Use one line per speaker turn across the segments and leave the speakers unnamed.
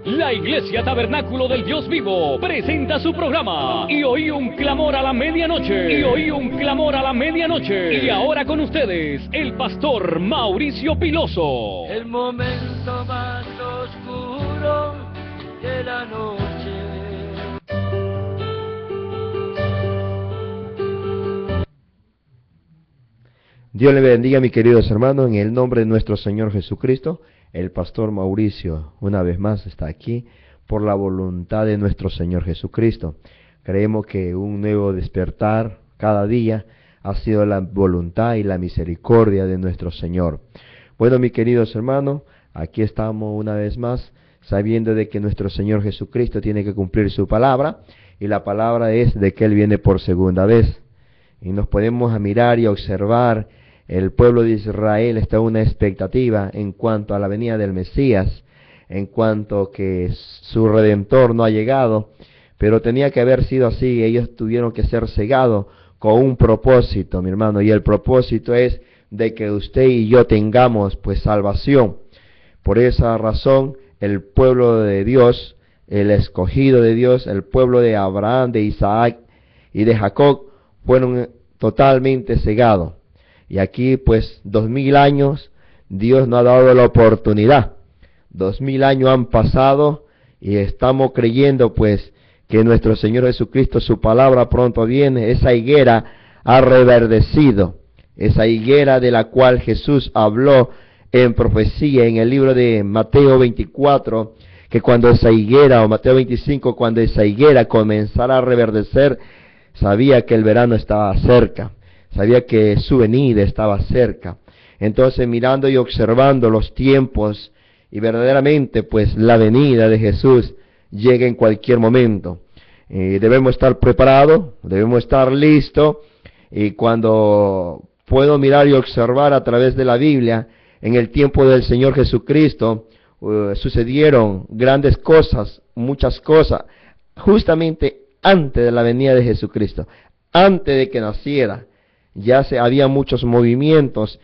La Iglesia Tabernáculo del Dios Vivo presenta su programa Y oí un clamor a la medianoche. Y oí un clamor a la medianoche. Y ahora con ustedes, el pastor Mauricio Piloso.
El momento más oscuro de la noche.
Dios le bendiga, mis queridos hermanos, en el nombre de nuestro Señor Jesucristo. El pastor Mauricio una vez más está aquí por la voluntad de nuestro Señor Jesucristo. Creemos que un nuevo despertar cada día ha sido la voluntad y la misericordia de nuestro Señor. Bueno, mis queridos hermanos, aquí estamos una vez más sabiendo de que nuestro Señor Jesucristo tiene que cumplir su palabra, y la palabra es de que Él viene por segunda vez. Y nos podemos mirar y observar. El pueblo de Israel está en una expectativa en cuanto a la venida del Mesías, en cuanto que su Redentor no ha llegado, pero tenía que haber sido así. Ellos tuvieron que ser cegados con un propósito, mi hermano, y el propósito es de que usted y yo tengamos pues salvación. Por esa razón, el pueblo de Dios, el escogido de Dios, el pueblo de Abraham, de Isaac y de Jacob, fueron totalmente cegados. Y aquí pues 2000 años Dios nos ha dado la oportunidad. 2000 años han pasado y estamos creyendo pues que nuestro Señor Jesucristo, su palabra pronto viene. Esa higuera ha reverdecido, esa higuera de la cual Jesús habló en profecía en el libro de Mateo 24, que cuando esa higuera, o Mateo 25, cuando esa higuera comenzara a reverdecer, sabía que el verano estaba cerca. Sabía que su venida estaba cerca. Entonces, mirando y observando los tiempos, y verdaderamente pues la venida de Jesús llega en cualquier momento. Debemos estar preparados, debemos estar listos. Y cuando puedo mirar y observar a través de la Biblia, en el tiempo del Señor Jesucristo, sucedieron grandes cosas, muchas cosas, justamente antes de la venida de Jesucristo, antes de que naciera. Ya había muchos movimientos,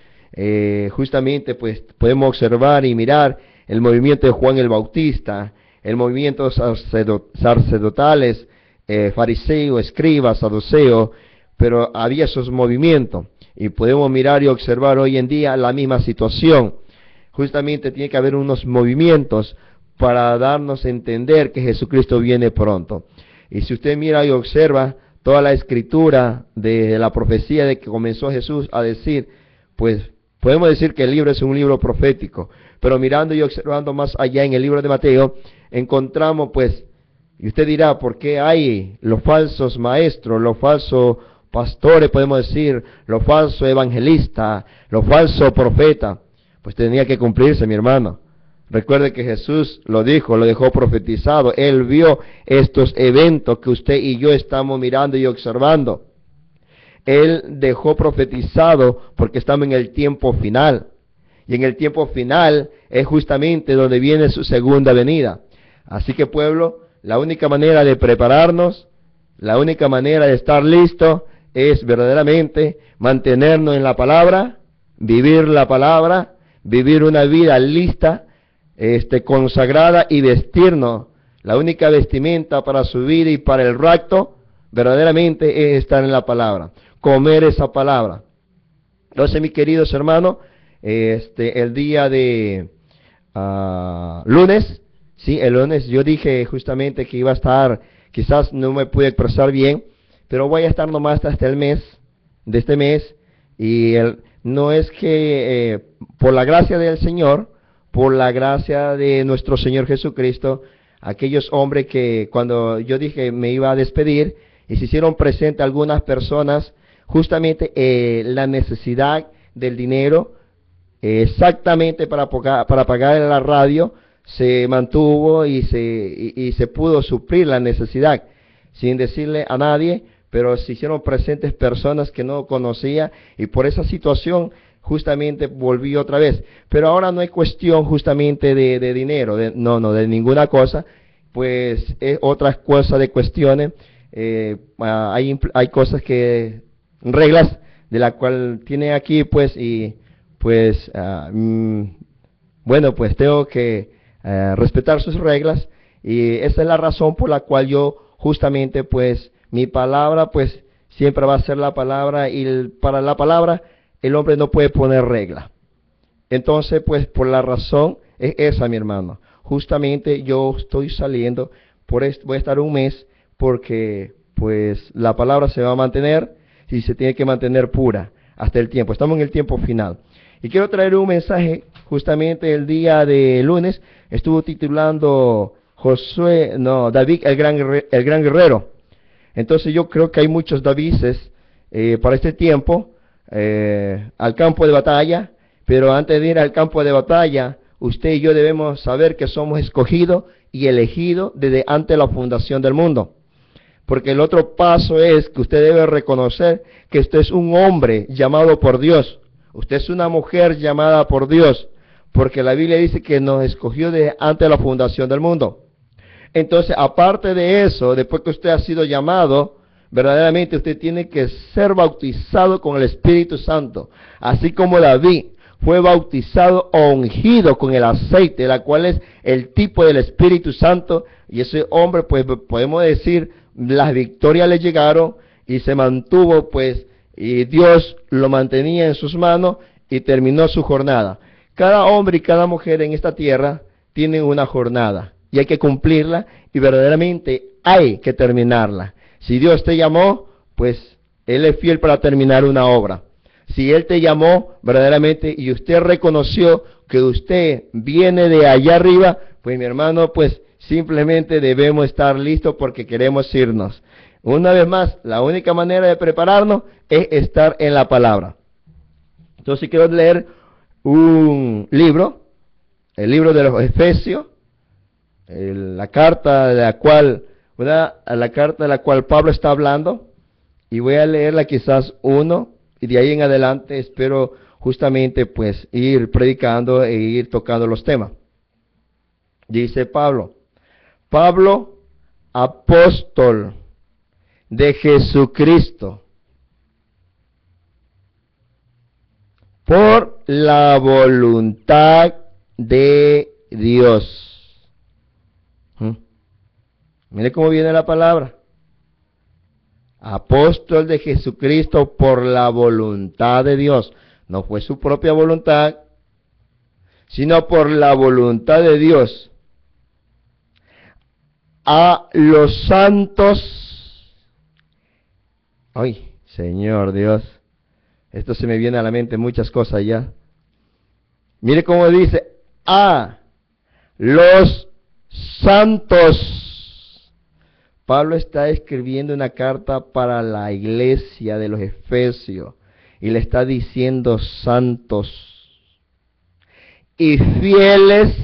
justamente pues podemos observar y mirar el movimiento de Juan el Bautista, el movimiento sacerdotales, fariseo, escriba, saduceo, pero había esos movimientos, y podemos mirar y observar hoy en día la misma situación. Justamente tiene que haber unos movimientos para darnos a entender que Jesucristo viene pronto. Y si usted mira y observa toda la escritura de la profecía de que comenzó Jesús a decir, pues podemos decir que el libro es un libro profético, pero mirando y observando más allá en el libro de Mateo, encontramos pues, y usted dirá, ¿por qué hay los falsos maestros, los falsos pastores, podemos decir, los falsos evangelistas, los falsos profetas? Pues tenía que cumplirse, mi hermano. Recuerde que Jesús lo dijo, lo dejó profetizado. Él vio estos eventos que usted y yo estamos mirando y observando. Él dejó profetizado porque estamos en el tiempo final. Y en el tiempo final es justamente donde viene su segunda venida. Así que, pueblo, la única manera de prepararnos, la única manera de estar listo es verdaderamente mantenernos en la palabra, vivir la palabra, vivir una vida lista, consagrada, y vestirnos. La única vestimenta para su vida y para el rapto verdaderamente es estar en la palabra, comer esa palabra. Entonces, mis queridos hermanos, el día de lunes, sí, el lunes yo dije justamente que iba a estar, quizás no me pude expresar bien, pero voy a estar nomás hasta el mes, de este mes, y no es que por la gracia del Señor, por la gracia de nuestro Señor Jesucristo, aquellos hombres que cuando yo dije me iba a despedir, y se hicieron presentes algunas personas, justamente la necesidad del dinero, exactamente para pagar la radio, se mantuvo y se pudo suplir la necesidad, sin decirle a nadie, pero se hicieron presentes personas que no conocía, y por esa situación justamente volví otra vez. Pero ahora no hay cuestión justamente de dinero, de ninguna cosa, pues es otras cosas de cuestiones. Hay cosas que, reglas de la cual tiene aquí, pues, y pues, bueno, pues tengo que respetar sus reglas, y esa es la razón por la cual yo justamente pues mi palabra pues siempre va a ser la palabra, y para la palabra el hombre no puede poner regla. Entonces pues por la razón es esa, mi hermano. Justamente yo estoy saliendo, voy a estar un mes, porque pues la palabra se va a mantener y se tiene que mantener pura hasta el tiempo. Estamos en el tiempo final. Y quiero traer un mensaje, justamente el día de lunes, estuvo titulando David el gran guerrero. Entonces yo creo que hay muchos Davises para este tiempo, al campo de batalla, pero antes de ir al campo de batalla, usted y yo debemos saber que somos escogidos y elegidos desde antes de la fundación del mundo. Porque el otro paso es que usted debe reconocer que usted es un hombre llamado por Dios. Usted es una mujer llamada por Dios. Porque la Biblia dice que nos escogió desde antes de la fundación del mundo. Entonces, aparte de eso, después que usted ha sido llamado, verdaderamente usted tiene que ser bautizado con el Espíritu Santo. Así como David fue bautizado o ungido con el aceite, la cual es el tipo del Espíritu Santo. Y ese hombre, pues podemos decir, las victorias le llegaron y se mantuvo, pues, y Dios lo mantenía en sus manos y terminó su jornada. Cada hombre y cada mujer en esta tierra tienen una jornada y hay que cumplirla, y verdaderamente hay que terminarla. Si Dios te llamó, pues Él es fiel para terminar una obra. Si Él te llamó verdaderamente y usted reconoció que usted viene de allá arriba, pues mi hermano, pues simplemente debemos estar listos porque queremos irnos. Una vez más, la única manera de prepararnos es estar en la palabra. Entonces quiero leer un libro, el libro de los Efesios, la carta de la cual Pablo está hablando, y voy a leerla quizás uno, y de ahí en adelante espero justamente pues ir predicando e ir tocando los temas. Dice Pablo, apóstol de Jesucristo, por la voluntad de Dios. Mire cómo viene la palabra. Apóstol de Jesucristo por la voluntad de Dios. No fue su propia voluntad, sino por la voluntad de Dios. A los santos. Ay, Señor Dios. Esto se me viene a la mente muchas cosas ya. Mire cómo dice, a los santos. Pablo está escribiendo una carta para la iglesia de los Efesios y le está diciendo santos y fieles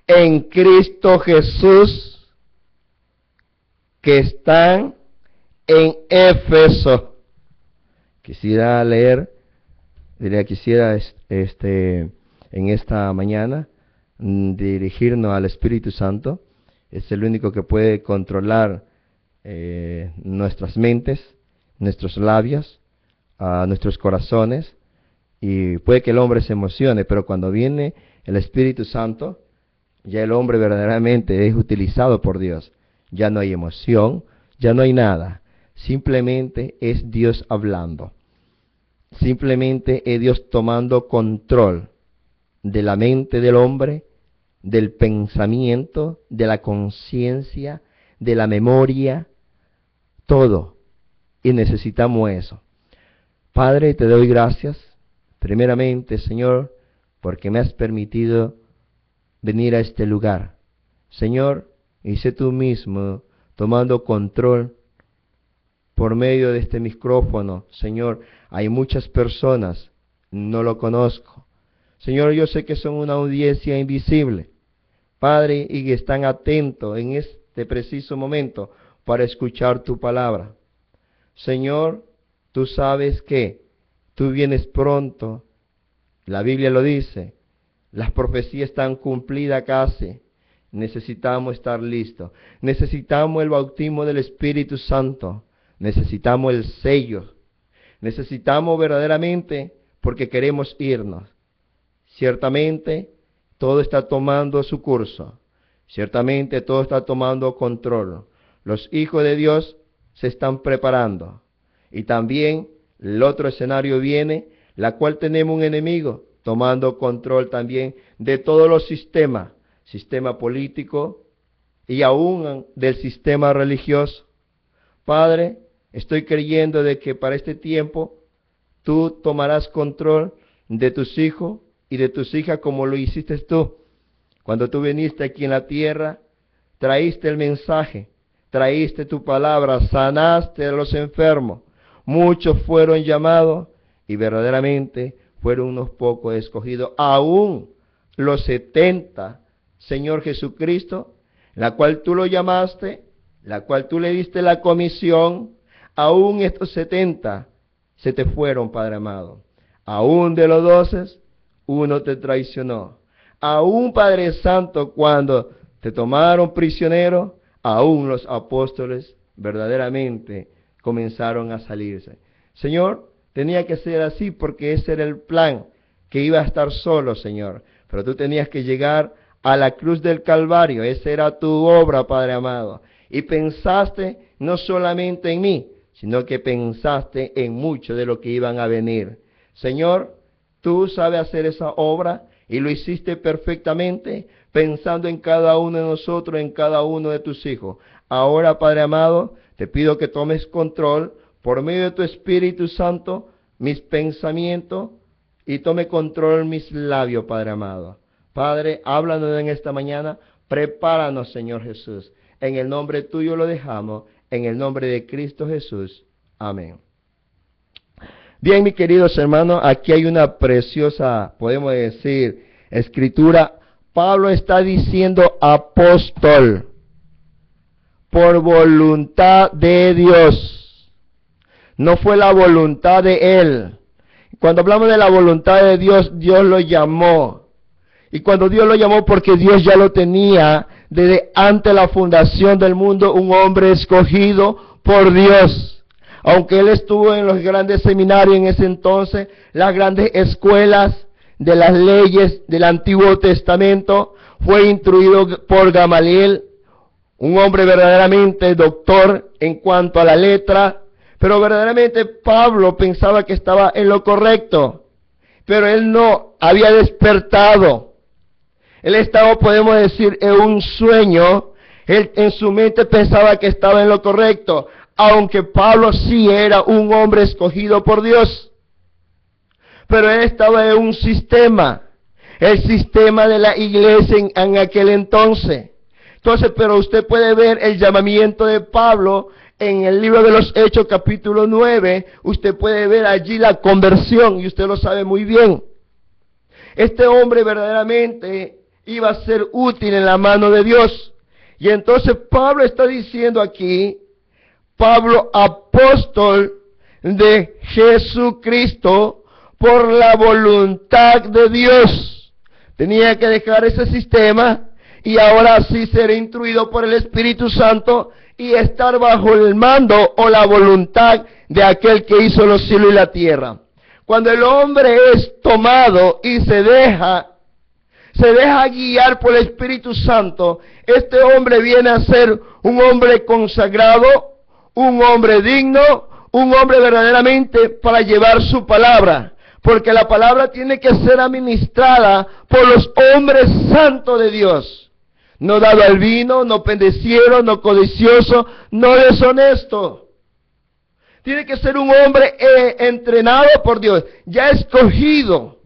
en Cristo Jesús que están en Éfeso. Quisiera en esta mañana dirigirnos al Espíritu Santo. Es el único que puede controlar nuestras mentes, nuestros labios, nuestros corazones, y puede que el hombre se emocione, pero cuando viene el Espíritu Santo, ya el hombre verdaderamente es utilizado por Dios. Ya no hay emoción, ya no hay nada. Simplemente es Dios hablando. Simplemente es Dios tomando control de la mente del hombre, del pensamiento, de la conciencia, de la memoria, todo. Y necesitamos eso. Padre, te doy gracias, primeramente, Señor, porque me has permitido venir a este lugar. Señor, y sé tú mismo tomando control por medio de este micrófono. Señor, hay muchas personas, no lo conozco. Señor, yo sé que son una audiencia invisible, Padre, y que están atentos en este preciso momento para escuchar tu palabra. Señor, tú sabes que tú vienes pronto. La Biblia lo dice. Las profecías están cumplidas casi. Necesitamos estar listos. Necesitamos el bautismo del Espíritu Santo. Necesitamos el sello. Necesitamos verdaderamente porque queremos irnos. Ciertamente, todo está tomando su curso. Ciertamente, todo está tomando control. Los hijos de Dios se están preparando. Y también el otro escenario viene, la cual tenemos un enemigo tomando control también de todos los sistemas, sistema político y aún del sistema religioso. Padre, estoy creyendo de que para este tiempo tú tomarás control de tus hijos y de tus hijas como lo hiciste tú. Cuando tú viniste aquí en la tierra, traíste el mensaje, traíste tu palabra, sanaste a los enfermos. Muchos fueron llamados y verdaderamente fueron unos pocos escogidos. Aún los 70, Señor Jesucristo, la cual tú lo llamaste, la cual tú le diste la comisión, aún estos 70 se te fueron, Padre amado. Aún de los 12, uno te traicionó. Aún, Padre Santo, cuando te tomaron prisionero, aún los apóstoles verdaderamente comenzaron a salirse. Señor, tenía que ser así porque ese era el plan, que iba a estar solo, Señor. Pero tú tenías que llegar a la cruz del Calvario. Esa era tu obra, Padre amado. Y pensaste no solamente en mí, sino que pensaste en mucho de lo que iban a venir. Señor, tú sabes hacer esa obra y lo hiciste perfectamente, pensando en cada uno de nosotros, en cada uno de tus hijos. Ahora, Padre amado, te pido que tomes control por medio de tu Espíritu Santo, mis pensamientos, y tome control mis labios, Padre amado. Padre, háblanos en esta mañana, prepáranos, Señor Jesús. En el nombre tuyo lo dejamos, en el nombre de Cristo Jesús. Amén. Bien, mis queridos hermanos, aquí hay una preciosa, podemos decir, escritura. Pablo está diciendo apóstol, por voluntad de Dios. No fue la voluntad de él. Cuando hablamos de la voluntad de Dios, Dios lo llamó. Y cuando Dios lo llamó, porque Dios ya lo tenía desde antes de la fundación del mundo, un hombre escogido por Dios. Aunque él estuvo en los grandes seminarios en ese entonces, las grandes escuelas de las leyes del Antiguo Testamento, fue instruido por Gamaliel, un hombre verdaderamente doctor en cuanto a la letra, pero verdaderamente Pablo pensaba que estaba en lo correcto, pero él no había despertado. Él estaba, podemos decir, en un sueño. Él en su mente pensaba que estaba en lo correcto, aunque Pablo sí era un hombre escogido por Dios. Pero él estaba en un sistema, el sistema de la iglesia en aquel entonces. Entonces, pero usted puede ver el llamamiento de Pablo en el libro de los Hechos, capítulo 9. Usted puede ver allí la conversión, y usted lo sabe muy bien. Este hombre verdaderamente iba a ser útil en la mano de Dios. Y entonces Pablo está diciendo aquí, Pablo, apóstol de Jesucristo, por la voluntad de Dios. Tenía que dejar ese sistema y ahora sí ser instruido por el Espíritu Santo y estar bajo el mando o la voluntad de aquel que hizo los cielos y la tierra. Cuando el hombre es tomado y se deja guiar por el Espíritu Santo, este hombre viene a ser un hombre consagrado, un hombre digno, un hombre verdaderamente para llevar su palabra. Porque la palabra tiene que ser administrada por los hombres santos de Dios. No dado al vino, no pendeciero, no codicioso, no deshonesto. Tiene que ser un hombre entrenado por Dios, ya escogido.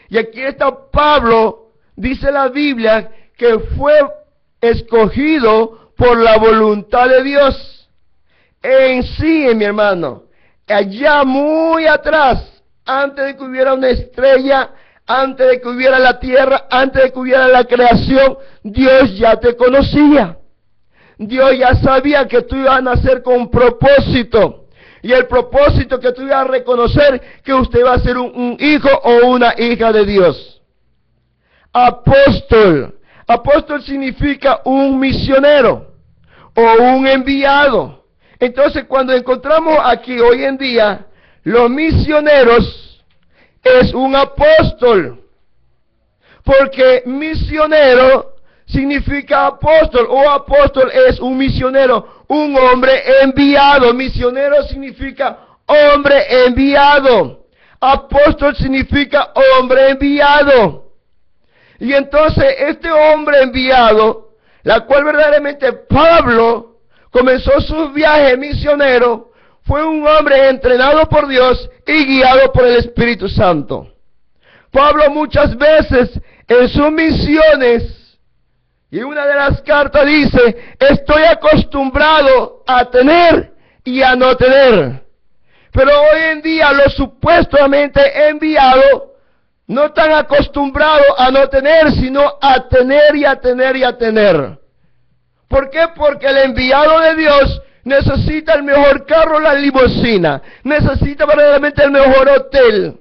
Y aquí está Pablo, dice la Biblia, que fue escogido por la voluntad de Dios. En sí, mi hermano, allá muy atrás, antes de que hubiera una estrella, antes de que hubiera la tierra, antes de que hubiera la creación, Dios ya te conocía. Dios ya sabía que tú ibas a nacer con propósito. Y el propósito que tú ibas a reconocer que usted va a ser un hijo o una hija de Dios. Apóstol. Apóstol significa un misionero o un enviado. Entonces, cuando encontramos aquí hoy en día los misioneros, es un apóstol.
Porque misionero significa apóstol, o apóstol es un misionero, un hombre enviado. Misionero significa hombre enviado. Apóstol significa hombre enviado. Y entonces este hombre enviado, la cual verdaderamente Pablo comenzó su viaje misionero, fue un hombre entrenado por Dios y guiado por el Espíritu Santo. Pablo muchas veces en sus misiones, y una de las cartas dice, estoy acostumbrado a tener y a no tener. Pero hoy en día los supuestamente enviados no están acostumbrados a no tener, sino a tener y a tener y a tener. ¿Por qué? Porque el enviado de Dios necesita el mejor carro, la limusina. Necesita verdaderamente el mejor hotel.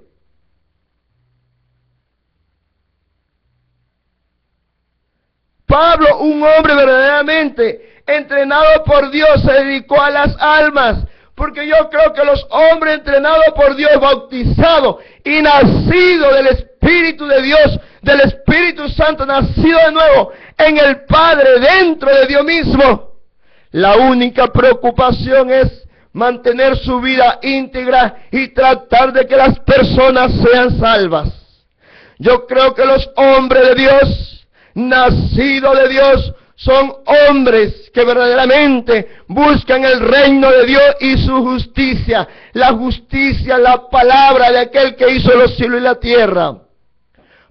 Pablo, un hombre verdaderamente entrenado por Dios, se dedicó a las almas. Porque yo creo que los hombres entrenados por Dios, bautizados y nacidos del Espíritu de Dios, del Espíritu Santo, nacido de nuevo en el Padre, dentro de Dios mismo, la única preocupación es mantener su vida íntegra y tratar de que las personas sean salvas. Yo creo que los hombres de Dios, nacidos de Dios, son hombres que verdaderamente buscan el reino de Dios y su justicia. La justicia, la palabra de aquel que hizo los cielos y la tierra.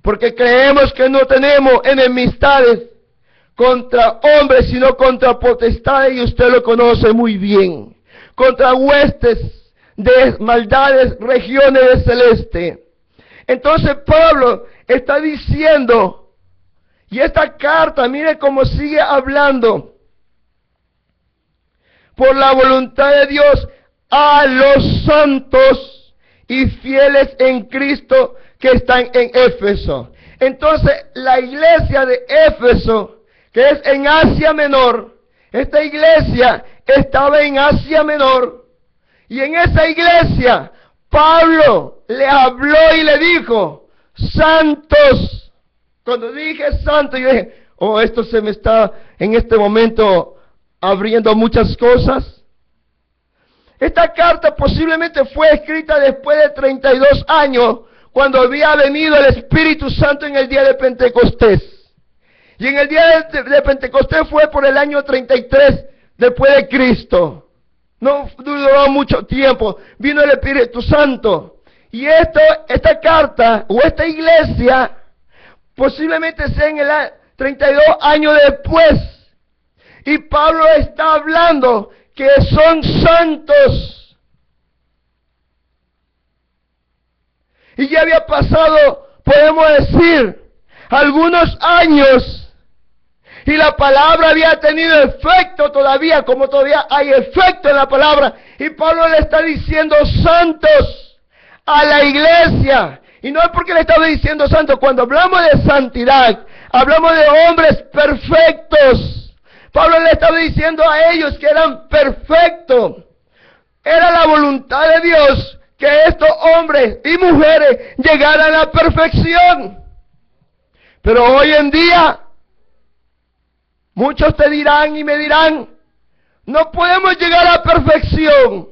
Porque creemos que no tenemos enemistades contra hombres, sino contra potestades, y usted lo conoce muy bien. Contra huestes de maldades, regiones de celeste. Entonces Pablo está diciendo, y esta carta, mire cómo sigue hablando, por la voluntad de Dios a los santos y fieles en Cristo que están en Éfeso. Entonces la iglesia de Éfeso, que es en Asia Menor, esta iglesia estaba en Asia Menor, y en esa iglesia Pablo le habló y le dijo, santos. Cuando dije santo, yo dije, oh, esto se me está en este momento abriendo muchas cosas. Esta carta posiblemente fue escrita después de 32 años, cuando había venido el Espíritu Santo en el día de Pentecostés. Y en el día de Pentecostés fue por el año 33 después de Cristo. No duró mucho tiempo, vino el Espíritu Santo. Y esta carta, o esta iglesia, posiblemente sea en el 32 años después. Y Pablo está hablando que son santos. Y ya había pasado, podemos decir, algunos años. Y la palabra había tenido efecto todavía, como todavía hay efecto en la palabra. Y Pablo le está diciendo santos a la iglesia. Y no es porque le estaba diciendo santo. Cuando hablamos de santidad, hablamos de hombres perfectos. Pablo le estaba diciendo a ellos que eran perfectos. Era la voluntad de Dios que estos hombres y mujeres llegaran a la perfección. Pero hoy en día, muchos te dirán y me dirán, no podemos llegar a la perfección.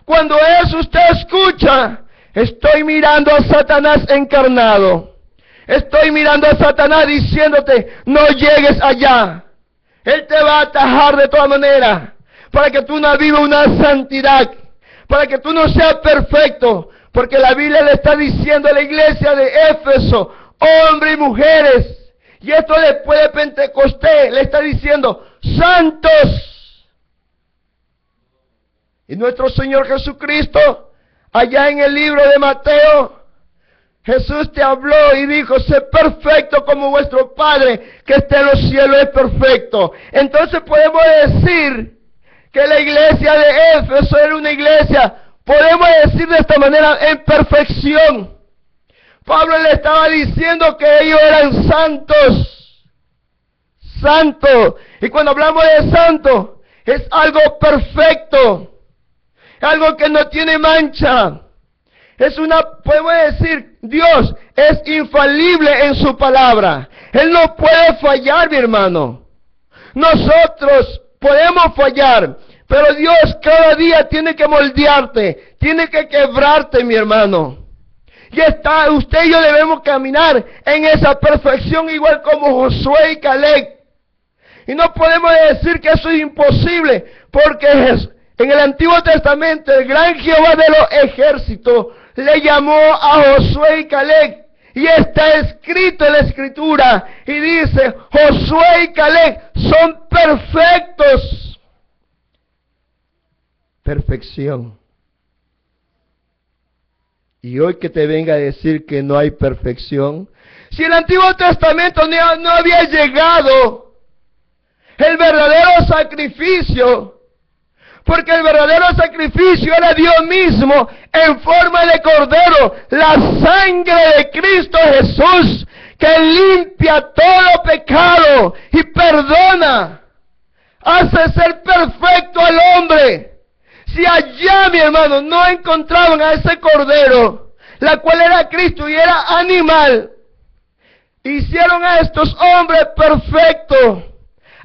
Cuando eso usted escucha, estoy mirando a Satanás encarnado. Estoy mirando a Satanás diciéndote, no llegues allá. Él te va a atajar de todas maneras, para que tú no vivas una santidad, para que tú no seas perfecto, porque la Biblia le está diciendo a la iglesia de Éfeso, hombres y mujeres, y esto después de Pentecostés, le está diciendo, santos. Y nuestro Señor Jesucristo, allá en el libro de Mateo, Jesús te habló y dijo, sé perfecto como vuestro Padre que está en los cielos es perfecto. Entonces podemos decir que la iglesia de Éfeso era una iglesia, podemos decir de esta manera, en perfección. Pablo le estaba diciendo que ellos eran santos. Santos. Y cuando hablamos de santo, es algo perfecto. Algo que no tiene mancha. podemos decir, Dios es infalible en su palabra. Él no puede fallar, mi hermano. Nosotros podemos fallar, pero Dios cada día tiene que moldearte, tiene que quebrarte, mi hermano. Y usted y yo debemos caminar en esa perfección igual como Josué y Caleb. Y no podemos decir que eso es imposible, porque en el Antiguo Testamento el gran Jehová de los ejércitos le llamó a Josué y Caleb. Y está escrito en la Escritura. Y dice, Josué y Caleb son perfectos. Perfección. Y hoy que te venga a decir que no hay perfección. Si el Antiguo Testamento no había llegado el verdadero sacrificio. Porque el verdadero sacrificio era Dios mismo en forma de cordero, la sangre de Cristo Jesús, que limpia todo pecado y perdona, hace ser perfecto al hombre. Si allá, mi hermano, no encontraban a ese cordero, la cual era Cristo y era animal, hicieron a estos hombres perfectos,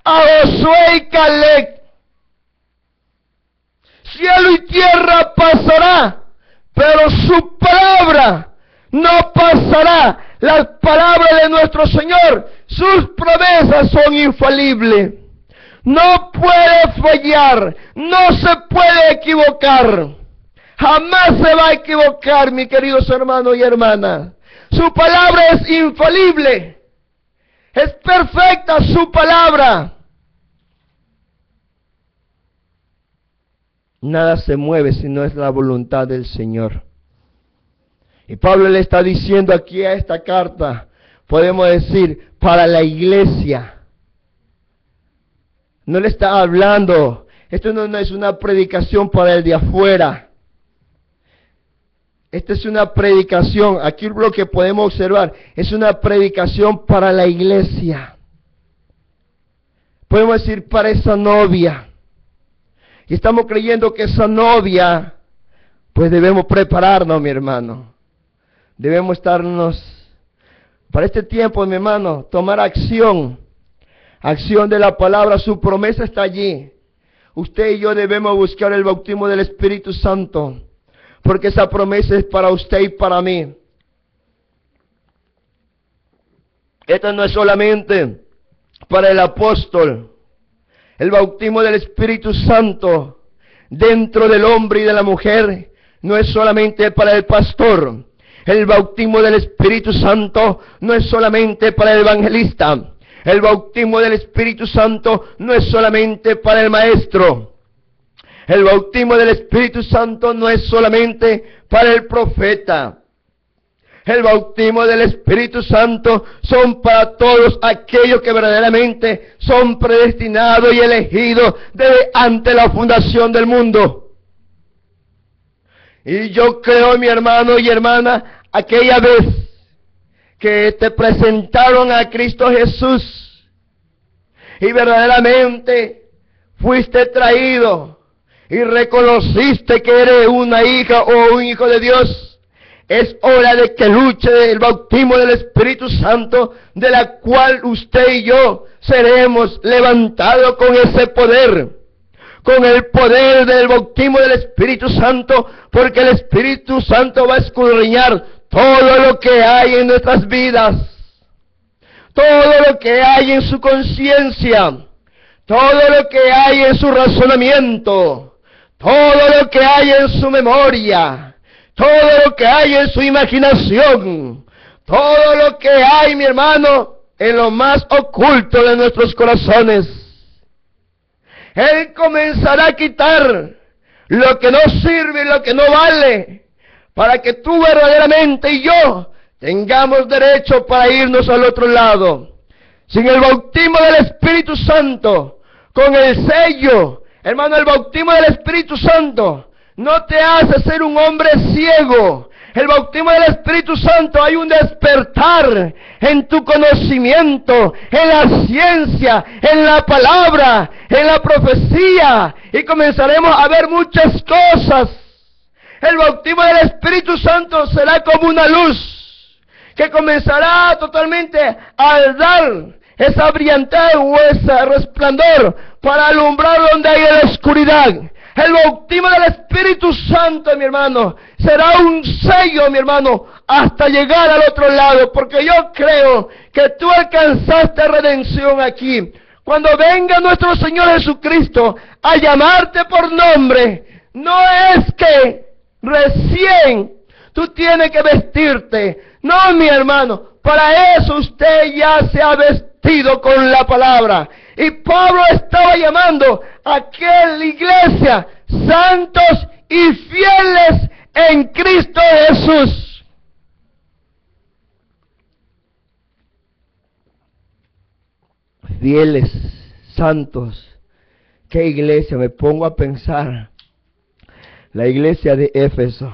a Josué y Caleb. Cielo y tierra pasará, pero su palabra no pasará. Las palabras de nuestro Señor, sus promesas son infalibles. No puede fallar, no se puede equivocar. Jamás se va a equivocar, mis queridos hermanos y hermanas. Su palabra es infalible. Es perfecta su palabra. Nada se mueve si no es la voluntad del Señor. Y Pablo le está diciendo aquí a esta carta, podemos decir, para la iglesia. No le está hablando, esto no es una predicación para el de afuera. Esta es una predicación, aquí lo que podemos observar, es una predicación para la iglesia. Podemos decir para esa novia. Y estamos creyendo que esa novia, pues debemos prepararnos, mi hermano. Debemos estarnos, para este tiempo, mi hermano, tomar acción. Acción de la palabra, su promesa está allí. Usted y yo debemos buscar el bautismo del Espíritu Santo, porque esa promesa es para usted y para mí. Esto no es solamente para el apóstol. El bautismo del Espíritu Santo dentro del hombre y de la mujer no es solamente para el pastor. El bautismo del Espíritu Santo no es solamente para el evangelista. El bautismo del Espíritu Santo no es solamente para el maestro. El bautismo del Espíritu Santo no es solamente para el profeta. El bautismo del Espíritu Santo son para todos aquellos que verdaderamente son predestinados y elegidos desde ante la fundación del mundo. Y yo creo, mi hermano y hermana, aquella vez que te presentaron a Cristo Jesús y verdaderamente fuiste traído y reconociste que eres una hija o un hijo de Dios, es hora de que luche el bautismo del Espíritu Santo, de la cual usted y yo seremos levantados con ese poder, con el poder del bautismo del Espíritu Santo, porque el Espíritu Santo va a escudriñar todo lo que hay en nuestras vidas, todo lo que hay en su conciencia, todo lo que hay en su razonamiento, todo lo que hay en su memoria, todo lo que hay en su imaginación, todo lo que hay, mi hermano, en lo más oculto de nuestros corazones. Él comenzará a quitar lo que no sirve y lo que no vale, para que tú verdaderamente y yo tengamos derecho para irnos al otro lado. Sin el bautismo del Espíritu Santo, con el sello, hermano, el bautismo del Espíritu Santo no te hace ser un hombre ciego. El bautismo del Espíritu Santo hay un despertar en tu conocimiento, en la ciencia, en la palabra, en la profecía, y comenzaremos a ver muchas cosas El bautismo del Espíritu Santo será como una luz que comenzará totalmente a dar esa brillantez o ese resplandor para alumbrar donde hay la oscuridad. El bautismo del Espíritu Santo, mi hermano, será un sello, mi hermano, hasta llegar al otro lado, porque yo creo que tú alcanzaste redención aquí. Cuando venga nuestro Señor Jesucristo a llamarte por nombre, no es que recién tú tienes que vestirte. No, mi hermano, para eso usted ya se ha vestido con la palabra. Y Pablo estaba llamando a aquella iglesia santos y fieles en Cristo Jesús. Fieles, santos. ¿Qué iglesia? Me pongo a pensar. La iglesia de Éfeso.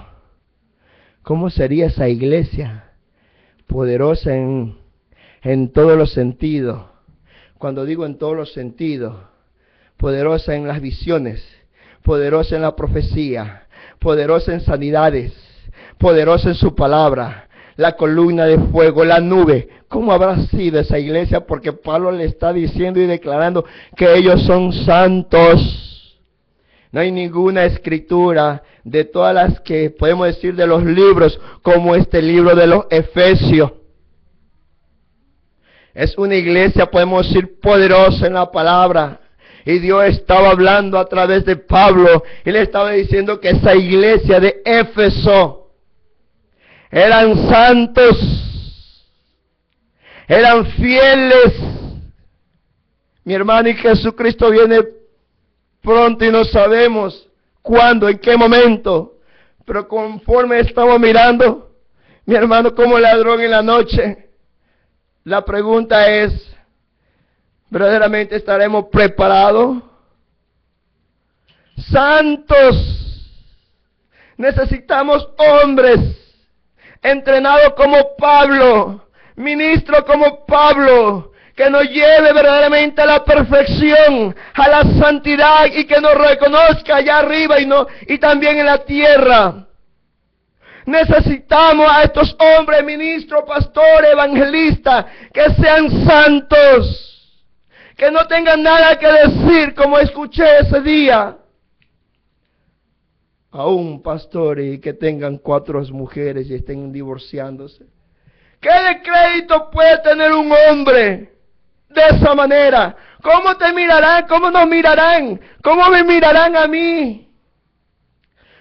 ¿Cómo sería esa iglesia? Poderosa en todos los sentidos. Cuando digo en todos los sentidos, poderosa en las visiones, poderosa en la profecía, poderosa en sanidades, poderosa en su palabra, la columna de fuego, la nube. ¿Cómo habrá sido esa iglesia? Porque Pablo le está diciendo y declarando que ellos son santos. No hay ninguna escritura de todas las que podemos decir de los libros, como este libro de los Efesios. Es una iglesia, podemos decir, poderosa en la palabra. Y Dios estaba hablando a través de Pablo. Y le estaba diciendo que esa iglesia de Éfeso eran santos, eran fieles. Mi hermano, y Jesucristo viene pronto y no sabemos cuándo, en qué momento. Pero conforme estamos mirando, mi hermano, como ladrón en la noche, la pregunta es, ¿verdaderamente estaremos preparados? Santos. Necesitamos hombres entrenados como Pablo, ministros como Pablo, que nos lleve verdaderamente a la perfección, a la santidad, y que nos reconozca allá arriba y también en la tierra. Necesitamos a estos hombres, ministros, pastores, evangelistas, que sean santos, que no tengan nada que decir, como escuché ese día. Aún pastores que tengan 4 mujeres y estén divorciándose. ¿Qué de crédito puede tener un hombre de esa manera? ¿Cómo te mirarán? ¿Cómo nos mirarán? ¿Cómo me mirarán a mí?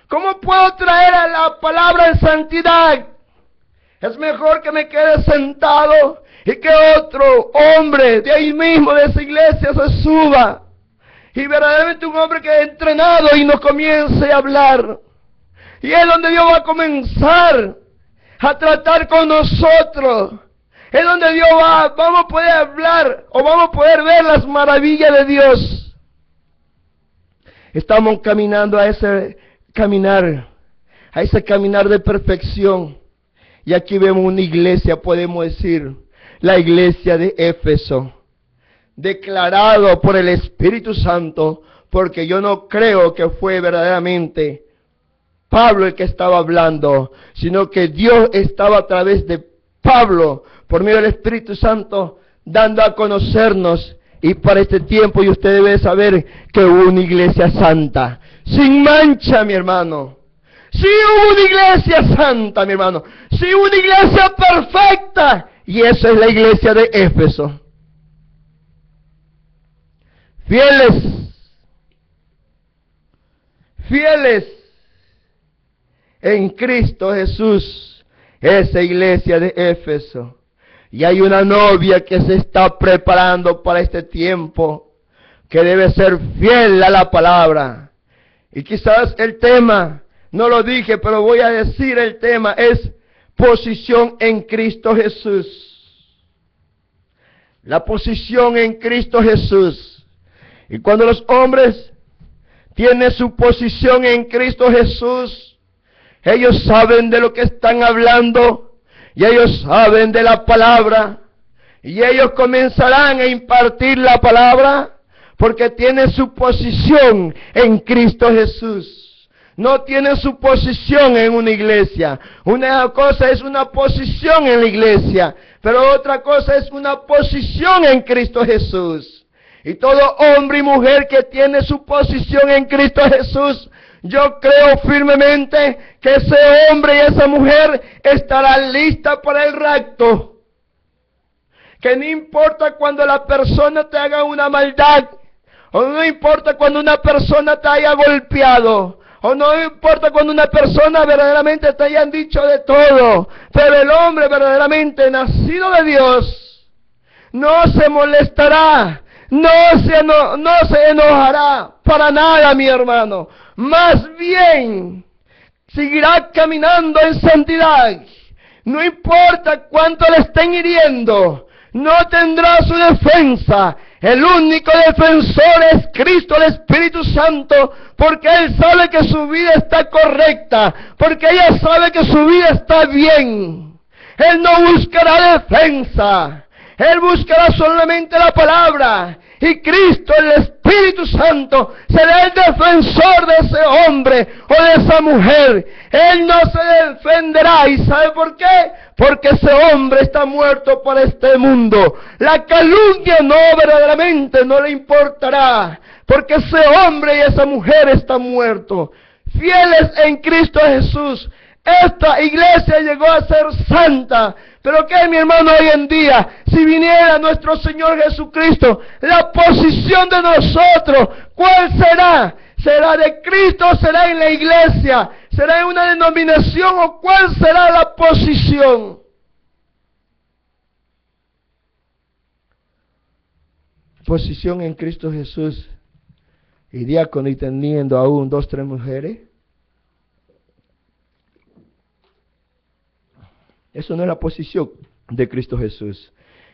¿Cómo puedo traer a la palabra en santidad? Es mejor que me quede sentado y que otro hombre de ahí mismo, de esa iglesia, se suba. Y verdaderamente un hombre que es entrenado y nos comience a hablar. Y es donde Dios va a comenzar a tratar con nosotros. Es donde Dios vamos a poder hablar o vamos a poder ver las maravillas de Dios. Estamos caminando a ese caminar de perfección. Y aquí vemos una iglesia, podemos decir, la iglesia de Éfeso, declarado por el Espíritu Santo, porque yo no creo que fue verdaderamente Pablo el que estaba hablando, sino que Dios estaba a través de Pablo, por medio del Espíritu Santo, dando a conocernos. Y para este tiempo, y usted debe saber que hubo una iglesia santa, sin mancha, mi hermano. Sí hubo una iglesia santa, mi hermano. Sí hubo una iglesia perfecta. Y esa es la iglesia de Éfeso. Fieles en Cristo Jesús. Esa iglesia de Éfeso. Y hay una novia que se está preparando para este tiempo, que debe ser fiel a la palabra. Y quizás el tema, no lo dije, pero voy a decir el tema, es posición en Cristo Jesús. La posición en Cristo Jesús. Y cuando los hombres tienen su posición en Cristo Jesús, ellos saben de lo que están hablando. Y ellos saben de la palabra. Y ellos comenzarán a impartir la palabra. Porque tienen su posición en Cristo Jesús. no tienen su posición en una iglesia. Una cosa es una posición en la iglesia, pero otra cosa es una posición en Cristo Jesús. Y todo hombre y mujer que tiene su posición en Cristo Jesús, yo creo firmemente que ese hombre y esa mujer estará lista para el rapto. Que no importa cuando la persona te haga una maldad, o no importa cuando una persona te haya golpeado, o no importa cuando una persona verdaderamente te hayan dicho de todo, pero el hombre verdaderamente nacido de Dios no se molestará, no se enojará para nada, mi hermano. Más bien seguirá caminando en santidad. No importa cuánto le estén hiriendo, no tendrá su defensa. El único defensor es Cristo, el Espíritu Santo, porque Él sabe que su vida está correcta, porque ella sabe que su vida está bien. Él no buscará defensa, Él buscará solamente la palabra, y Cristo, el Espíritu Santo, será el defensor de ese hombre o de esa mujer. Él no se defenderá, ¿y sabe por qué? Porque ese hombre está muerto para este mundo. La calumnia verdaderamente no le importará, porque ese hombre y esa mujer están muertos. Fieles en Cristo Jesús. Esta iglesia llegó a ser santa. Pero ¿qué, mi hermano, hoy en día? Si viniera nuestro Señor Jesucristo, la posición de nosotros, ¿cuál será? ¿Será de Cristo o será en la iglesia? ¿Será en una denominación o cuál será la posición? Posición en Cristo Jesús. Y diácono y teniendo aún 2, 3 mujeres. Eso no es la posición de Cristo Jesús.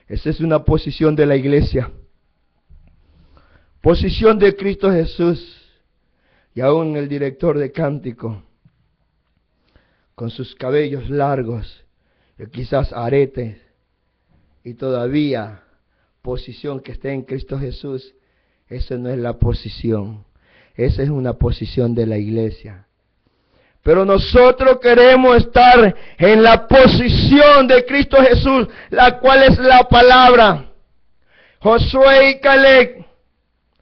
Esa es una posición de la iglesia. Posición de Cristo Jesús. Y aún el director de cántico, con sus cabellos largos, y quizás aretes, y todavía posición que esté en Cristo Jesús. Esa no es la posición. Esa es una posición de la iglesia. Pero nosotros queremos estar en la posición de Cristo Jesús, la cual es la palabra. Josué y Caleb.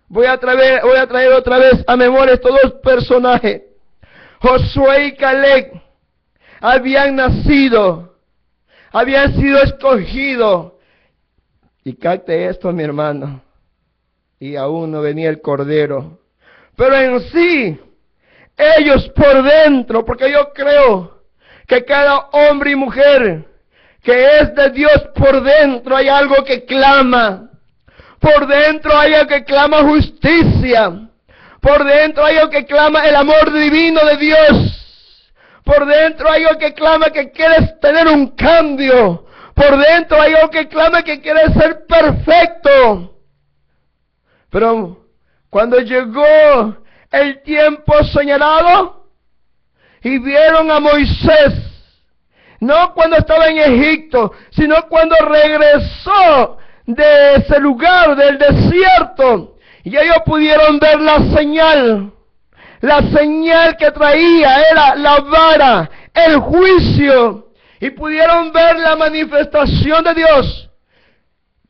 Voy a traer otra vez a memoria estos 2 personajes. Josué y Caleb habían nacido, habían sido escogidos. Y capte esto, mi hermano. Y aún no venía el Cordero. Pero en sí, ellos por dentro, porque yo creo que cada hombre y mujer que es de Dios, por dentro hay algo que clama. Por dentro hay algo que clama justicia. Por dentro hay algo que clama el amor divino de Dios. Por dentro hay algo que clama que quieres tener un cambio. Por dentro hay algo que clama que quieres ser perfecto. Pero cuando llegó el tiempo señalado y vieron a Moisés, no cuando estaba en Egipto, sino cuando regresó de ese lugar, del desierto, y ellos pudieron ver la señal. La señal que traía era la vara, el juicio, y pudieron ver la manifestación de Dios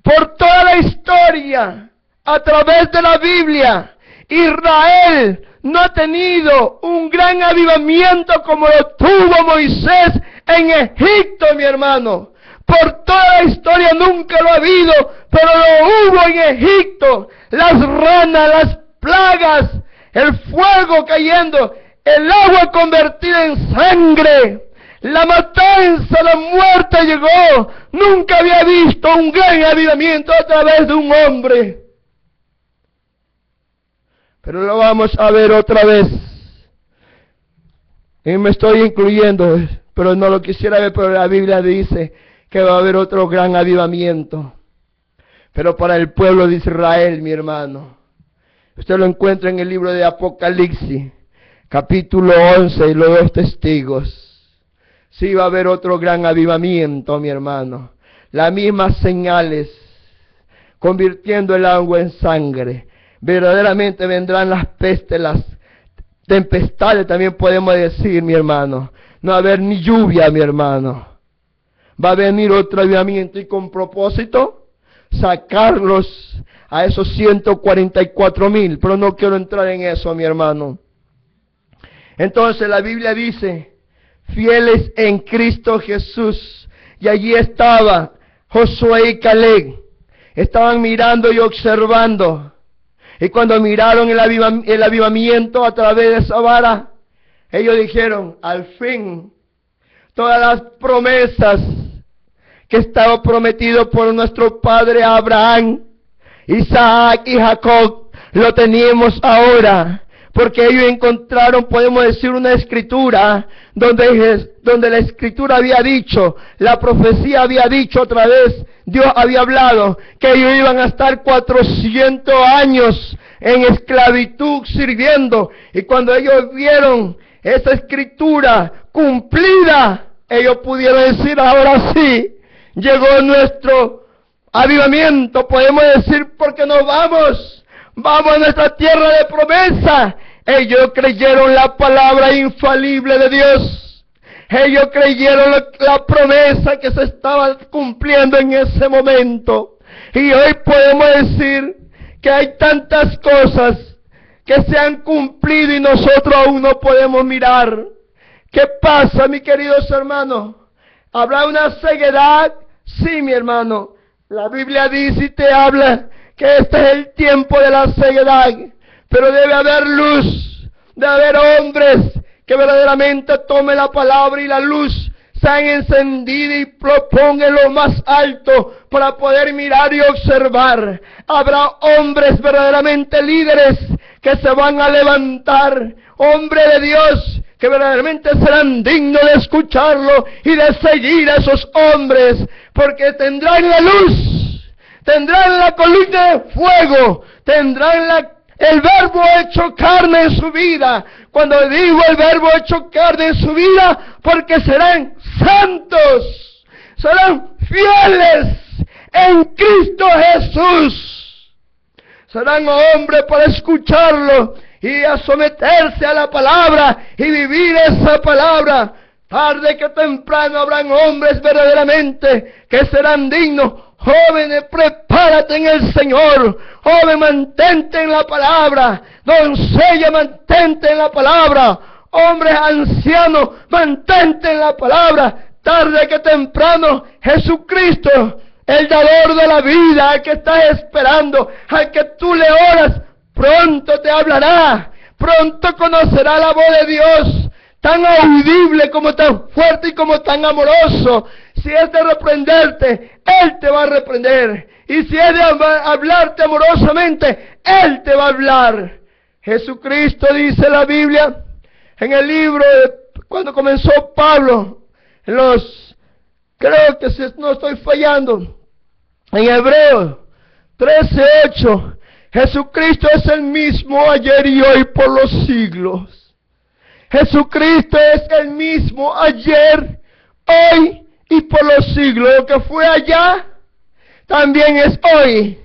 por toda la historia, a través de la Biblia. Israel no ha tenido un gran avivamiento como lo tuvo Moisés en Egipto, mi hermano. Por toda la historia nunca lo ha habido, pero lo hubo en Egipto. Las ranas, las plagas, el fuego cayendo, el agua convertida en sangre, la matanza, la muerte llegó. Nunca había visto un gran avivamiento a través de un hombre. Pero lo vamos a ver otra vez. Y me estoy incluyendo, pero no lo quisiera ver, pero la Biblia dice que va a haber otro gran avivamiento. Pero para el pueblo de Israel, mi hermano. Usted lo encuentra en el libro de Apocalipsis, capítulo 11, y los 2 testigos. Sí va a haber otro gran avivamiento, mi hermano. Las mismas señales, convirtiendo el agua en sangre. Verdaderamente vendrán las pestes tempestades también podemos decir, mi hermano. No va a haber ni lluvia, mi hermano. Va a venir otro avivamiento y con propósito sacarlos a esos 144,000. Pero no quiero entrar en eso, mi hermano. Entonces la Biblia dice, fieles en Cristo Jesús. Y allí estaba Josué y Caleb. Estaban mirando y observando. Y cuando miraron el avivamiento a través de esa vara, ellos dijeron, al fin, todas las promesas que estaba prometido por nuestro padre Abraham, Isaac y Jacob, lo teníamos ahora. Porque ellos encontraron, podemos decir, una escritura donde la escritura había dicho, la profecía había dicho otra vez, Dios había hablado que ellos iban a estar 400 años en esclavitud sirviendo. Y cuando ellos vieron esa escritura cumplida, ellos pudieron decir, ahora sí, llegó nuestro avivamiento, podemos decir, porque nos vamos a nuestra tierra de promesa. Ellos creyeron la palabra infalible de Dios. Ellos creyeron la promesa que se estaba cumpliendo en ese momento. Y hoy podemos decir que hay tantas cosas que se han cumplido y nosotros aún no podemos mirar. ¿Qué pasa, mis queridos hermanos? ¿Habrá una ceguedad? Sí, mi hermano. La Biblia dice y te habla que este es el tiempo de la ceguedad, pero debe haber luz, debe haber hombres que verdaderamente tomen la palabra y la luz sean encendida y propongan lo más alto para poder mirar y observar. Habrá hombres verdaderamente líderes que se van a levantar, hombres de Dios que verdaderamente serán dignos de escucharlo y de seguir a esos hombres, porque tendrán la luz, tendrán la columna de fuego, tendrán el verbo hecho carne en su vida. Cuando digo el verbo hecho carne en su vida, porque serán santos, serán fieles en Cristo Jesús. Serán hombres para escucharlo y a someterse a la palabra y vivir esa palabra. Tarde que temprano habrán hombres verdaderamente que serán dignos. Jóvenes, prepárate en el Señor. Joven, mantente en la palabra. Doncella, mantente en la palabra. Hombres ancianos, mantente en la palabra. Tarde que temprano, Jesucristo, el dador de la vida, al que estás esperando, al que tú le oras, pronto te hablará. Pronto conocerá la voz de Dios, tan audible como tan fuerte y como tan amoroso. Si es de reprenderte, Él te va a reprender. Y si es de hablarte amorosamente, Él te va a hablar. Jesucristo, dice la Biblia, en el libro, cuando comenzó Pablo, creo que si no estoy fallando, en Hebreos 13:8, Jesucristo es el mismo ayer y hoy por los siglos. Jesucristo es el mismo ayer, hoy y por los siglos. Lo que fue allá, también es hoy.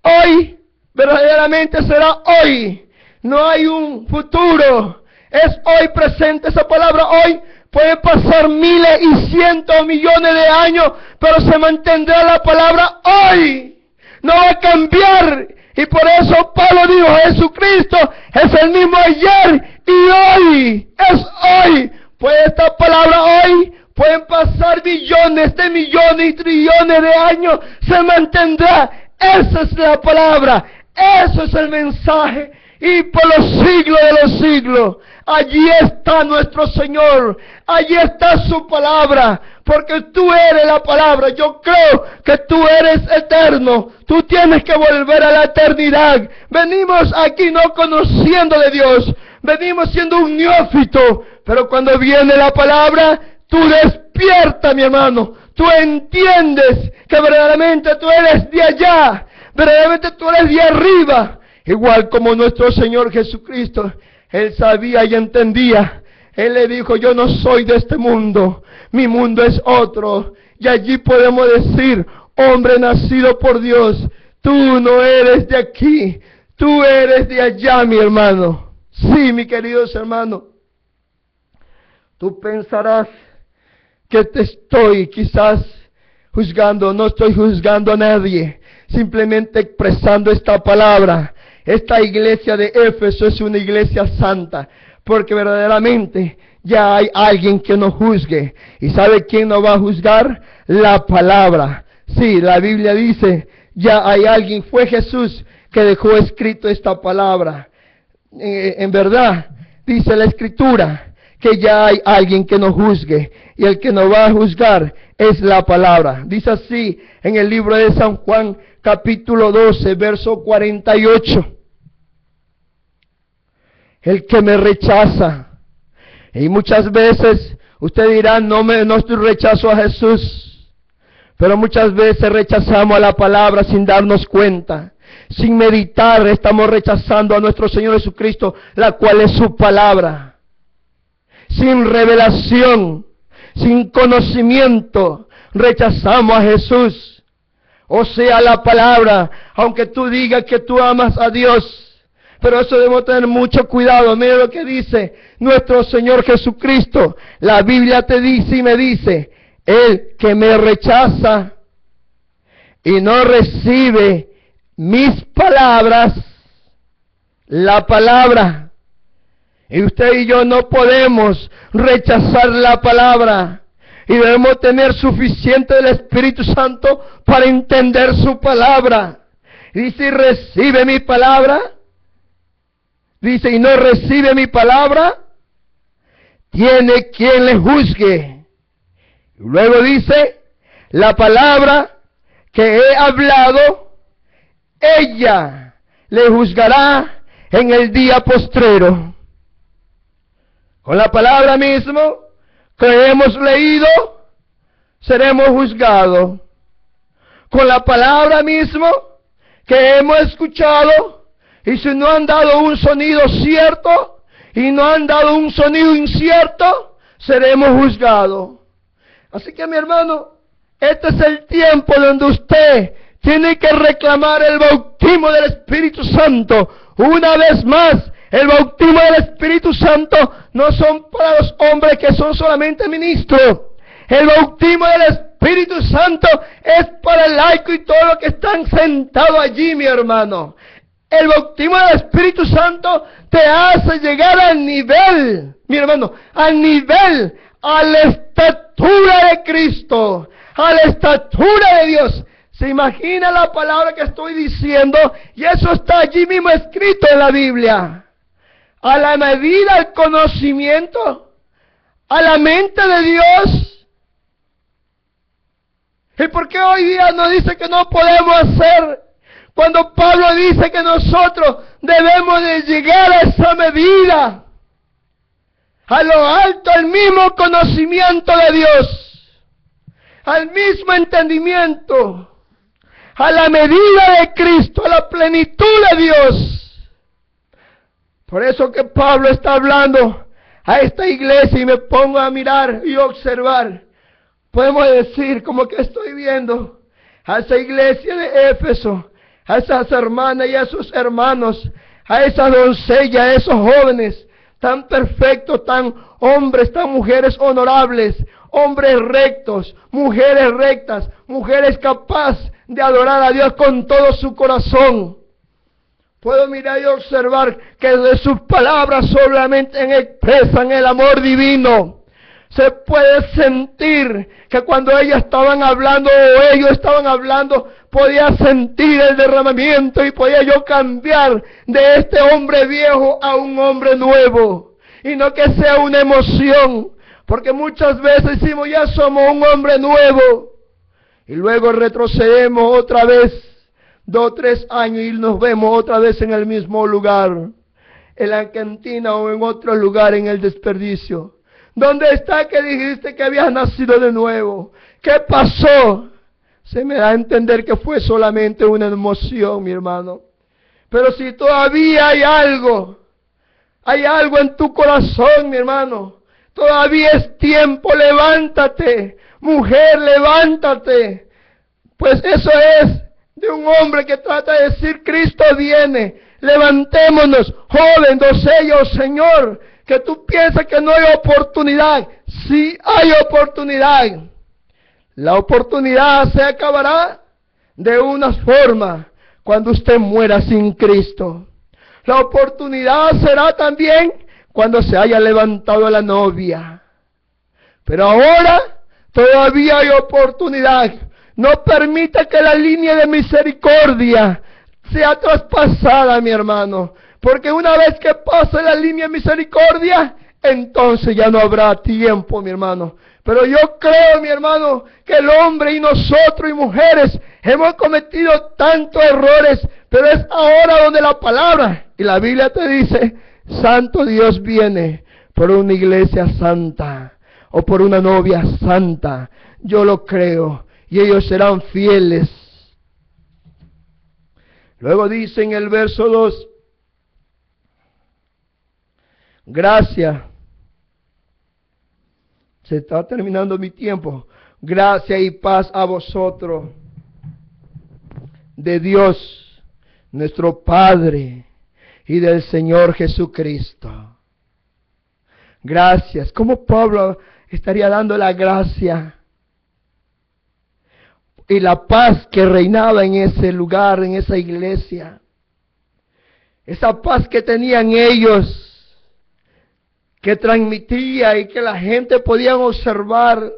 Hoy, verdaderamente será hoy. No hay un futuro. Es hoy presente esa palabra. Hoy pueden pasar miles y cientos millones de años, pero se mantendrá la palabra hoy. No va a cambiar. Y por eso Pablo dijo, Jesucristo es el mismo ayer y hoy. Es hoy. Puede esta palabra hoy, pueden pasar billones de millones y trillones de años, se mantendrá. Esa es la palabra, eso es el mensaje. Y por los siglos de los siglos, allí está nuestro Señor, allí está su palabra, porque tú eres la palabra. Yo creo que tú eres eterno, tú tienes que volver a la eternidad. Venimos aquí no conociendo de Dios, venimos siendo un neófito, pero cuando viene la palabra, tú despiertas, mi hermano, tú entiendes que verdaderamente tú eres de allá, verdaderamente tú eres de arriba. Igual como nuestro Señor Jesucristo, Él sabía y entendía. Él le dijo, yo no soy de este mundo, mi mundo es otro. Y allí podemos decir, hombre nacido por Dios, tú no eres de aquí, tú eres de allá, mi hermano. Sí, mis queridos hermanos. Tú pensarás que te estoy quizás juzgando. No estoy juzgando a nadie. Simplemente expresando esta palabra. Esta iglesia de Éfeso es una iglesia santa. Porque verdaderamente ya hay alguien que nos juzgue. ¿Y sabe quién nos va a juzgar? La palabra. Sí, la Biblia dice, ya hay alguien, fue Jesús que dejó escrito esta palabra. En verdad, dice la Escritura, que ya hay alguien que nos juzgue. Y el que nos va a juzgar es la palabra. Dice así en el libro de San Juan, capítulo 12, verso 48. El que me rechaza. Y muchas veces usted dirá, no estoy rechazo a Jesús. Pero muchas veces rechazamos a la palabra sin darnos cuenta. Sin meditar estamos rechazando a nuestro Señor Jesucristo, la cual es su palabra. Sin revelación, sin conocimiento, rechazamos a Jesús. O sea, la palabra, aunque tú digas que tú amas a Dios. Pero eso debemos tener mucho cuidado. Mira lo que dice nuestro Señor Jesucristo. La Biblia te dice y me dice, el que me rechaza y no recibe mis palabras, la palabra. Y usted y yo no podemos rechazar la palabra. Y debemos tener suficiente del Espíritu Santo para entender su palabra. Y si recibe mi palabra, dice, y no recibe mi palabra, tiene quien le juzgue. Y luego dice, la palabra que he hablado, ella le juzgará en el día postrero. Con la palabra mismo que hemos leído, seremos juzgados. Con la palabra mismo que hemos escuchado, y si no han dado un sonido cierto y no han dado un sonido incierto, seremos juzgados. Así que mi hermano, este es el tiempo donde usted tiene que reclamar el bautismo del Espíritu Santo. Una vez más, el bautismo del Espíritu Santo no son para los hombres que son solamente ministros. El bautismo del Espíritu Santo es para el laico y todos los que están sentados allí, mi hermano. El bautismo del Espíritu Santo te hace llegar al nivel, mi hermano, al nivel, a la estatura de Cristo, a la estatura de Dios. ¿Se imagina la palabra que estoy diciendo? Y eso está allí mismo escrito en la Biblia. A la medida del conocimiento, a la mente de Dios. ¿Y por qué hoy día nos dice que no podemos hacer? Cuando Pablo dice que nosotros debemos de llegar a esa medida, a lo alto, al mismo conocimiento de Dios, al mismo entendimiento, a la medida de Cristo, a la plenitud de Dios. Por eso que Pablo está hablando a esta iglesia y me pongo a mirar y observar. Podemos decir, como que estoy viendo a esa iglesia de Éfeso, a esas hermanas y a sus hermanos, a esas doncellas, a esos jóvenes tan perfectos, tan hombres, tan mujeres honorables, hombres rectos, mujeres rectas, mujeres capaces de adorar a Dios con todo su corazón. Puedo mirar y observar que de sus palabras solamente expresan el amor divino. Se puede sentir que cuando ellas estaban hablando o ellos estaban hablando, podía sentir el derramamiento y podía yo cambiar de este hombre viejo a un hombre nuevo. Y no que sea una emoción, porque muchas veces decimos ya somos un hombre nuevo y luego retrocedemos otra vez 2 o 3 años y nos vemos otra vez en el mismo lugar, en la cantina o en otro lugar en el desperdicio. ¿Dónde está que dijiste que habías nacido de nuevo? ¿Qué pasó? Se me da a entender que fue solamente una emoción, mi hermano. Pero si todavía hay algo en tu corazón, mi hermano, todavía es tiempo, levántate. Mujer, levántate. Pues eso es de un hombre que trata de decir, Cristo viene. Levantémonos, joven, doncella o señor, que tú piensas que no hay oportunidad. Sí hay oportunidad. La oportunidad se acabará de una forma cuando usted muera sin Cristo. La oportunidad será también cuando se haya levantado la novia. Pero ahora todavía hay oportunidad. No permita que la línea de misericordia sea traspasada, mi hermano. Porque una vez que pase la línea de misericordia, entonces ya no habrá tiempo, mi hermano. Pero yo creo, mi hermano, que el hombre y nosotros y mujeres hemos cometido tantos errores, pero es ahora donde la palabra y la Biblia te dice, santo Dios viene por una iglesia santa o por una novia santa. Yo lo creo y ellos serán fieles. Luego dice en el verso 2, gracias. Se está terminando mi tiempo. Gracia y paz a vosotros, de Dios, nuestro Padre, y del Señor Jesucristo. Gracias. ¿Cómo Pablo estaría dando la gracia y la paz que reinaba en ese lugar, en esa iglesia? Esa paz que tenían ellos, que transmitía y que la gente podía observar.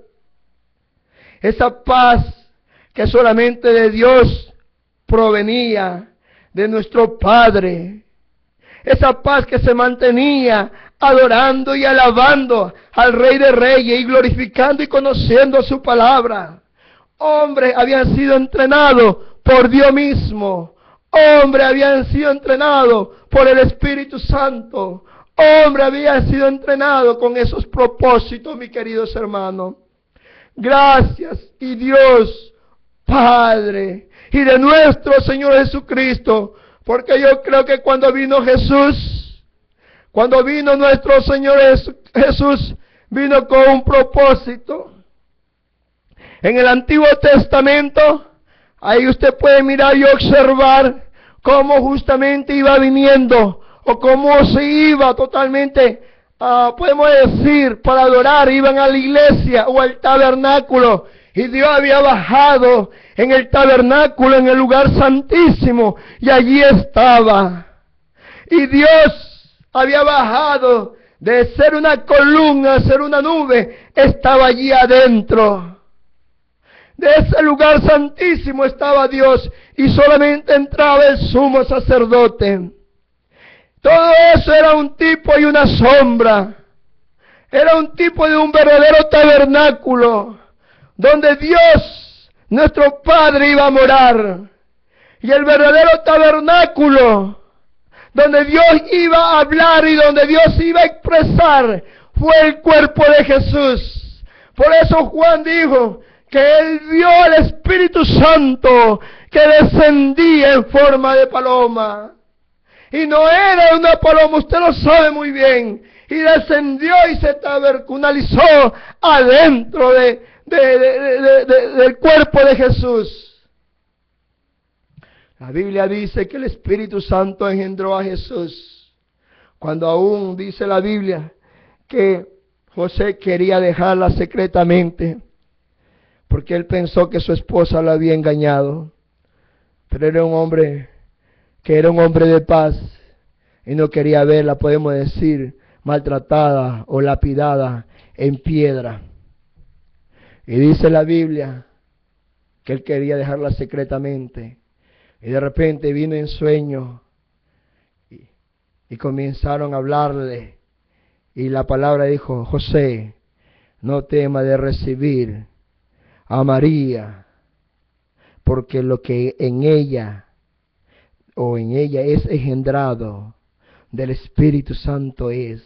Esa paz que solamente de Dios provenía, de nuestro Padre. Esa paz que se mantenía adorando y alabando al Rey de Reyes y glorificando y conociendo su palabra. Hombres habían sido entrenados por Dios mismo. Hombres habían sido entrenados por el Espíritu Santo. Hombres habían sido entrenados con esos propósitos, mis queridos hermanos. Gracias y Dios, Padre, y de nuestro Señor Jesucristo, porque yo creo que cuando vino Jesús, cuando vino nuestro Señor Jesús, vino con un propósito. En el Antiguo Testamento, ahí usted puede mirar y observar cómo justamente iba viniendo, o cómo se iba totalmente, podemos decir, para adorar, iban a la iglesia o al tabernáculo, y Dios había bajado en el tabernáculo, en el lugar santísimo, y allí estaba. Y Dios había bajado de ser una columna a ser una nube, estaba allí adentro. De ese lugar santísimo estaba Dios, y solamente entraba el sumo sacerdote. Todo eso era un tipo y una sombra. Era un tipo de un verdadero tabernáculo, donde Dios, nuestro Padre, iba a morar. Y el verdadero tabernáculo, donde Dios iba a hablar y donde Dios iba a expresar, fue el cuerpo de Jesús. Por eso Juan dijo que él vio al Espíritu Santo que descendía en forma de paloma. Y no era una paloma, usted lo sabe muy bien. Y descendió y se tabernalizó adentro del cuerpo de Jesús. La Biblia dice que el Espíritu Santo engendró a Jesús. Cuando aún dice la Biblia que José quería dejarla secretamente, porque él pensó que su esposa lo había engañado. Pero era un hombre que era un hombre de paz y no quería verla, podemos decir, maltratada o lapidada en piedra. Y dice la Biblia que él quería dejarla secretamente. Y de repente vino en sueño y comenzaron a hablarle. Y la palabra dijo: José, no temas de recibir a María, porque lo que en ella es engendrado del Espíritu Santo es.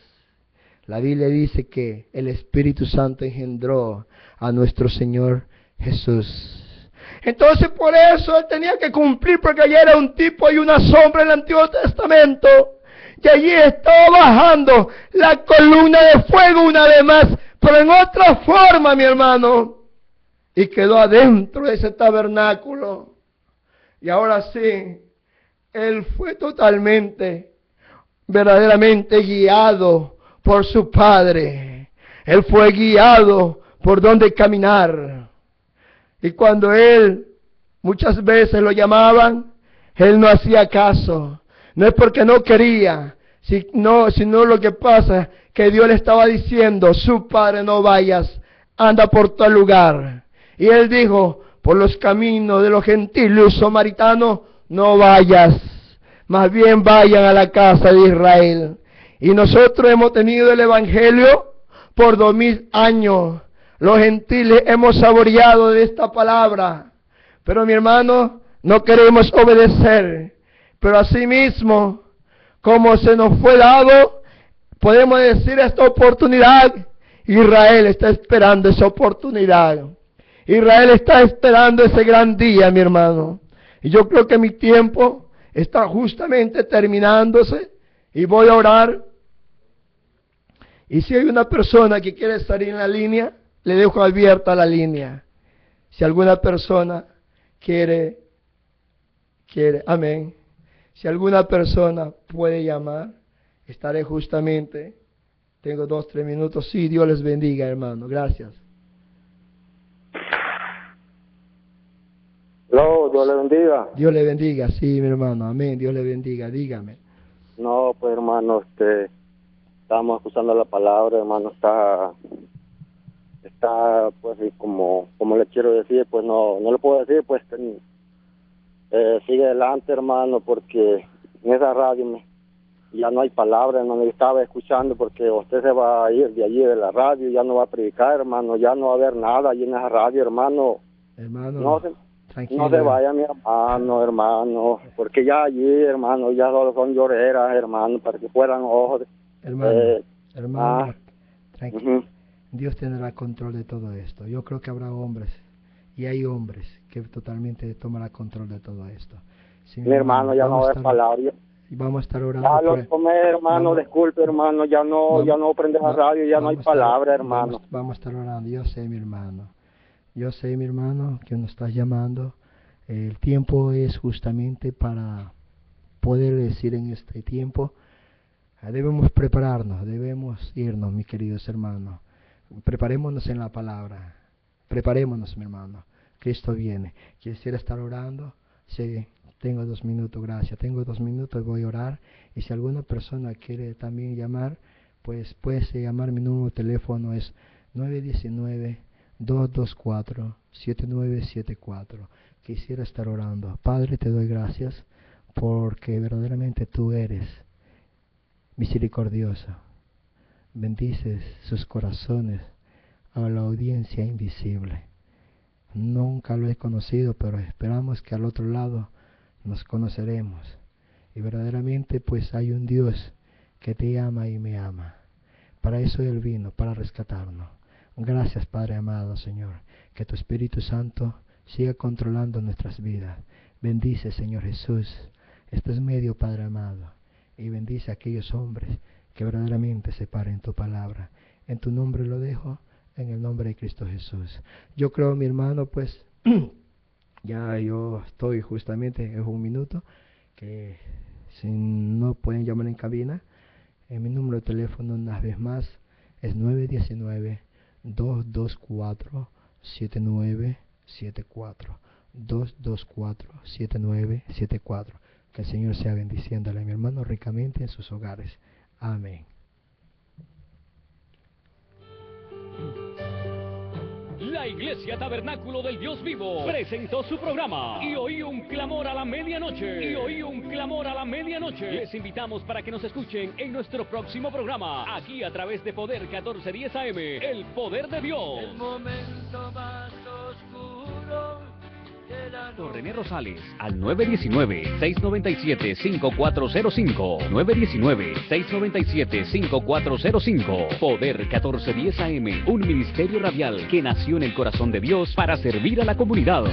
La Biblia dice que el Espíritu Santo engendró a nuestro Señor Jesús. Entonces por eso él tenía que cumplir, porque allí era un tipo y una sombra en el Antiguo Testamento. Y allí estaba bajando la columna de fuego una vez más, pero en otra forma, mi hermano. Y quedó adentro de ese tabernáculo. Y ahora sí, él fue totalmente, verdaderamente guiado por su padre. Él fue guiado por dónde caminar. Y cuando él muchas veces lo llamaban, él no hacía caso. No es porque no quería, sino lo que pasa que Dios le estaba diciendo: su padre, no vayas, anda por tal lugar. Y él dijo: por los caminos de los gentiles y samaritanos no vayas, más bien vayan a la casa de Israel. Y nosotros hemos tenido el evangelio por 2000 años. Los gentiles hemos saboreado de esta palabra, pero mi hermano, no queremos obedecer. Pero asimismo, como se nos fue dado, podemos decir, esta oportunidad, Israel está esperando esa oportunidad. Israel está esperando ese gran día, mi hermano. Y yo creo que mi tiempo está justamente terminándose y voy a orar. Y si hay una persona que quiere salir en la línea, le dejo abierta la línea. Si alguna persona quiere, amén. Si alguna persona puede llamar, estaré justamente, tengo 2-3 minutos. Sí, Dios les bendiga, hermano. Gracias.
No, Dios le bendiga.
Dios le bendiga, sí, mi hermano. Amén. Dios le bendiga. Dígame.
No, pues hermano, estamos escuchando la palabra, hermano, está pues como le quiero decir, pues no le puedo decir, pues sigue adelante, hermano, porque en esa radio ya no hay palabras, hermano. Yo estaba escuchando porque usted se va a ir de allí de la radio, ya no va a predicar, hermano, ya no va a haber nada allí en esa radio, hermano.
Hermano, tranquilo.
No se vaya, mi hermano, porque ya allí, hermano, ya solo son lloreras, hermano, para que fueran ojos.
Hermano, tranquilo. Dios tendrá control de todo esto. Yo creo que habrá hombres, y hay hombres que totalmente tomarán control de todo esto. Sí,
mi hermano, ya no va a haber palabras.
Y vamos a estar orando.
Ya lo tomé, hermano, disculpe, hermano, ya no prende la radio, ya no hay palabra, hermano.
Vamos a estar orando. Yo sé, mi hermano, que nos estás llamando. El tiempo es justamente para poder decir en este tiempo, debemos prepararnos, debemos irnos, mis queridos hermanos. Preparémonos en la palabra. Preparémonos, mi hermano. Cristo viene. Quisiera estar orando. Sí, tengo 2 minutos, gracias. Tengo 2 minutos, voy a orar. Y si alguna persona quiere también llamar, pues puedes llamar. Mi número de teléfono es 919-224-7974. Quisiera estar orando. Padre, te doy gracias porque verdaderamente tú eres misericordioso. Bendices sus corazones a la audiencia invisible. Nunca lo he conocido, pero esperamos que al otro lado nos conoceremos. Y verdaderamente pues hay un Dios que te ama y me ama. Para eso Él vino, para rescatarnos. Gracias, Padre amado, Señor, que tu Espíritu Santo siga controlando nuestras vidas. Bendice, Señor Jesús, este medio, Padre amado, y bendice a aquellos hombres que verdaderamente se paren tu palabra. En tu nombre lo dejo, en el nombre de Cristo Jesús. Yo creo, mi hermano, pues, ya yo estoy justamente en 1 minuto, que si no pueden llamar en cabina, en mi número de teléfono una vez más es 919-224-7974. 224-7974. Que el Señor sea bendiciéndole a mi hermano ricamente en sus hogares. Amén.
La Iglesia Tabernáculo del Dios Vivo presentó su programa Y oí un clamor a la medianoche. Les invitamos para que nos escuchen en nuestro próximo programa, aquí a través de Poder 1410 AM, el poder de Dios.
El momento más oscuro de la noche.
René Rosales al 919-697-5405. 919-697-5405. Poder 1410 AM, un ministerio radial que nació en el corazón de Dios para servir a la comunidad.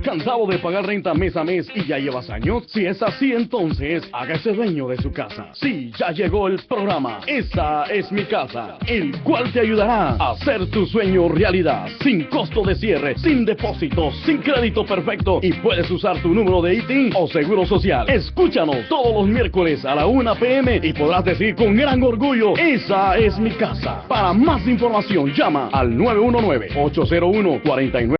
¿Cansado de pagar renta mes a mes y ya llevas años? Si es así, entonces hágase dueño de su casa. Sí, ya llegó el programa Esa es mi casa, el cual te ayudará a hacer tu sueño realidad, sin costo de cierre, sin depósitos, sin crédito perfecto, y puedes usar tu número de ITIN o seguro social. Escúchanos todos los miércoles a la 1 p.m. y podrás decir con gran orgullo: esa es mi casa. Para más información llama al 919-801-49